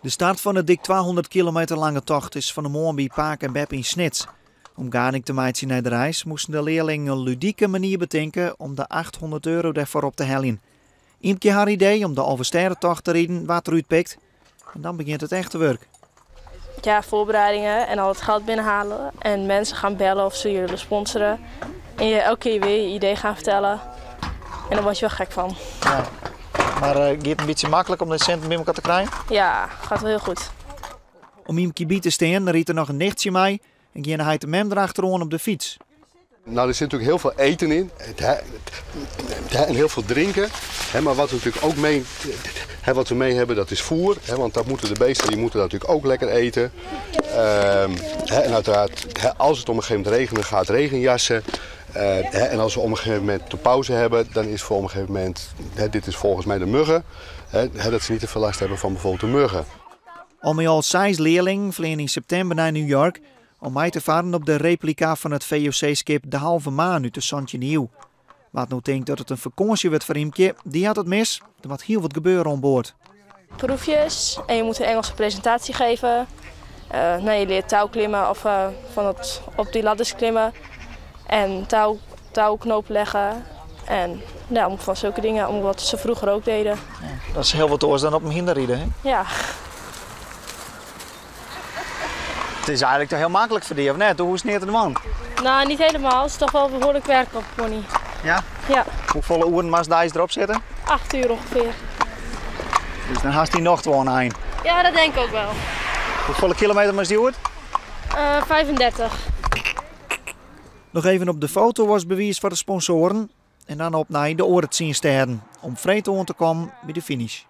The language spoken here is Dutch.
De start van de dik 200 kilometer lange tocht is van de morgen bij Paak en Beb in Snits. Om Garnik te meiden naar de reis moesten de leerlingen een ludieke manier bedenken om de €800 daarvoor op te hellen. Iemke haar idee om de oversterentocht te rijden wat eruit pikt. En dan begint het echte werk. Ja, voorbereidingen en al het geld binnenhalen. En mensen gaan bellen of ze je willen sponsoren. En je elke keer weer je idee gaan vertellen. En daar word je wel gek van. Ja. Maar gaat het een beetje makkelijk om de centen bij elkaar te krijgen? Ja, gaat wel heel goed. Om Iemke bij te staan riet er nog een nichtje mee en ging hij de mem erachterom op de fiets. Nou, er zit natuurlijk heel veel eten in en heel veel drinken. Maar wat we natuurlijk ook wat we mee hebben, dat is voer. Want dat moeten de beesten, die moeten natuurlijk ook lekker eten. En uiteraard, als het op een gegeven moment regent, gaat regenjassen. En als we op een gegeven moment de pauze hebben, dan is voor op een gegeven moment, dit is volgens mij de muggen, dat ze niet te veel last hebben van bijvoorbeeld de muggen. Al met al 6 leerlingen vliegen in september naar New York om mee te varen op de replica van het VOC-schip De Halve Maan uit de Santje Nieuw. Wat nou denkt dat het een vakantie wordt voor Iemke, die had het mis. Er wordt heel wat gebeuren aan boord. Proefjes en je moet een Engelse presentatie geven. Je leert touwklimmen of op die ladders klimmen. En touwknopen leggen. En ja, van zulke dingen, om wat ze vroeger ook deden. Ja, dat is heel wat oors dan op een hinderrijden, hè? Ja. Het is eigenlijk toch heel makkelijk voor die, of net? Hoe sneert het de man? Nou, niet helemaal. Het is toch wel behoorlijk werk op een pony. Ja? Ja. Hoeveel uren mag je erop zitten? 8 uur ongeveer. Dus dan haast hij nog gewoon aan. Ja, dat denk ik ook wel. Hoeveel kilometer moest die uit? 35. Nog even op de foto was bewijs voor de sponsoren. En dan op naar de oortziensterren om vrij te komen bij de finish.